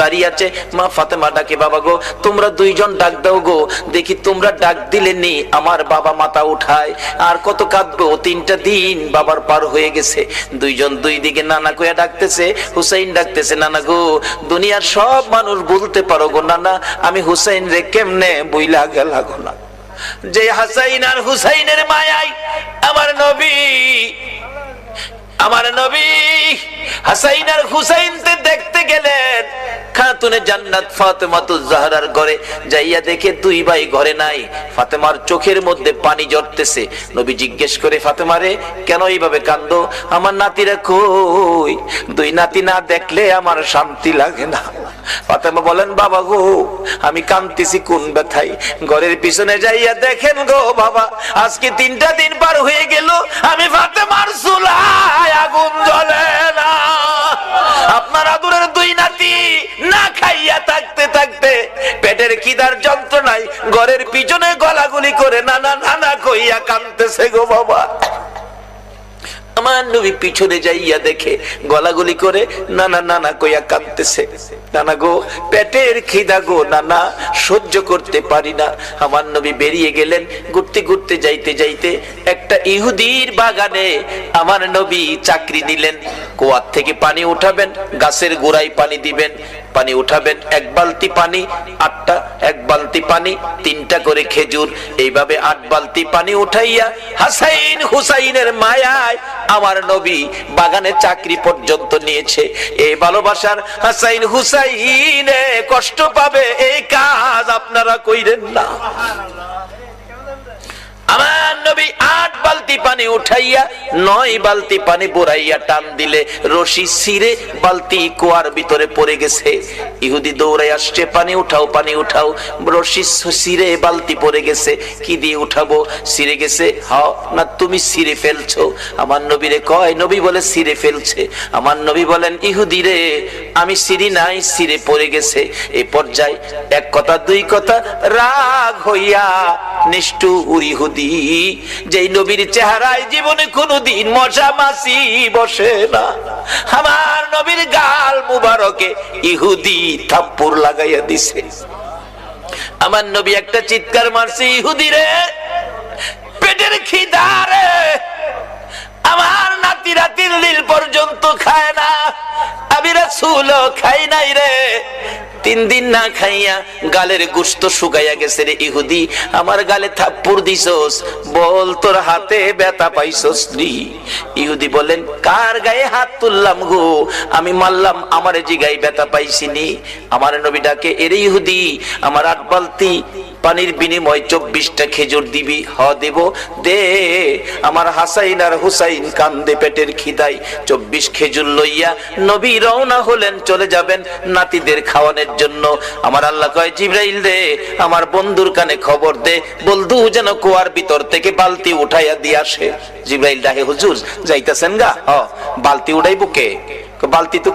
দাঁড়িয়ে আছে। মা ফাতেমা ডাকে, বাবা গো তোমরা দুইজন ডাক দাও গো, দেখি তোমরা ডাক দিলে নি আমার বাবা মাথা উঠায়, আর কত কাঁদবো, 3টা দিন বাবার পার হয়ে গেছে। দুইজন দুই দিকে নানা কইয়া ডাকতেছে, হুসাইন ডাকতেছে, নানা গো দুনিয়ার সব মানুষ বলতে পারো গো নানা, আমি হুসাইন রে কেমনে বইলা গেলা গো না। যে হাসাইন আর হুসাইনের মায়ায় আমার নবী হাসাইন আর হুসাইনকে দেখতে গেলেন খাতুনে জান্নাত ফাতেমাতুজ জাহরার ঘরে। যাইয়া দেখে দুই ভাই ঘরে নাই। ফাতেমার চোখের মধ্যে পানি ঝরতেছে। নবী জিজ্ঞেস করে, ফাতেমা রে কেন এইভাবে কান্দো? আমার নাতিরা কই? দুই নাতি না দেখলে আমার শান্তি লাগে না। ফাতেমা বলেন, বাবা গো আমি কাঁদতেছি কোন ব্যথায়। ঘরের পিছনে যাইয়া দেখেন গো বাবা, আজকে 3টা দিন পার হয়ে গেল, আমি ফাতেমার চুলায় আগুন জ্বলে না। আপনার আদরের দুই নাতি না খাইয়া থাকতে থাকতে পেটের খিদার যন্ত্রণায় ঘরের পিছনে গলাগুলি করে নানা নানা কইয়া কাঁদতেছে গো বাবা। আমার নবী পিছনে যাইয়া দেখে গলাগুলি করে নানা নানা কইয়া কাঁদতেছে। নানা গো পেটের খিদা গো নানা, সহ্য করতে পারি না। আমার নবী বেরিয়ে গেলেন। ঘুরতে ঘুরতে যাইতে যাইতে একটা ইহুদির বাগানে আমার নবী চাকরি নিলেন। কুয়ার থেকে পানি উঠাবেন, গাছের গোড়ায় পানি দিবেন, পানি উঠাবেন, 1 বালতি পানি 8টা, 1 বালতি পানি 3টা করে খেজুর, এইভাবে 8 বালতি পানি উঠাইয়া হাসাইন হুসাইনের মায়ায় আমার নবী বাগানে চাকরি পর্যন্ত নিয়েছে। এই ভালোবাসার হাসাইন হুসাইনে কষ্ট পাবে, এই কাজ আপনারা কইরেন না। আমার নবী 8 বালতি পানি উঠাইয়া 9 বালতি পানি বুড়াইয়া টান দিলে রশি ছিঁড়ে বালতি কুয়ার ভিতরে পড়ে গেছে। ইহুদি দৌড়ে আসছে, পানি উঠাও পানি উঠাও। রশি ছিঁড়ে বালতি পড়ে গেছে, কি দিয়ে উঠাবো? ছিঁড়ে গেছে। হাও না তুমি ছিঁড়ে ফেলছো? আমার নবীরে কয়, নবী বলে ছিঁড়ে ফেলছে। আমার নবী বলেন, ইহুদি রে আমি ছিঁড়ি নাই, ছিঁড়ে পড়ে গেছে। এই পর্যায়ে 1 কথা 2 কথা রাগ হইয়া নিষ্ঠুর ইহুদি, যেই নবীর চেহারায় জীবনে কোনদিন মশা মাছি বসে না, আমার নবীর গাল মুবারকে ইহুদি থাপ্পড় লাগাইয়া দিছে। আমার নবী একটা চিৎকার মারছে, ইহুদি রে পেটের খিদা রে, আমার নাতিরা 3 দিন পর্যন্ত খায় না, আমি রাসূলও খাই নাই রে। 3 দিন না খাইয়া গালের গোশত শুকাইয়া গেছে রে ইহুদি, আমার গালে থাপ্পড় দিছস, বল তোর হাতে ব্যথা পাইছস নি? ইহুদি বলেন, কার গায়ে হাত তুললাম গো, আমি মারলাম, আমারে জিগাই ব্যথা পাইছিনি? আমার নবী ডাকে, এরে ইহুদি আমার 8 বালতি পানির বিনিময় 24টা খেজুর দিবি? হ দেব, দে। আমার হাসাইন আর হুসাইন কান্দে পেটের খিদায়। 24 খেজুর লইয়া নবী রওনা হলেন, চলে যাবেন নাতিদের খাওয়ানোর জন্য। আমার আল্লাহ কয়, জিবরাইল দে আমার বন্ধুর কানে খবর দে, বলদু যেন কুয়ার ভিতর থেকে বালতি উঠাইয়া দিয়ে আসে। জিবরাইল ডাকে, হুজুর যাইতাছেন গা? বালতি উঠাইবো কে? বালতি তো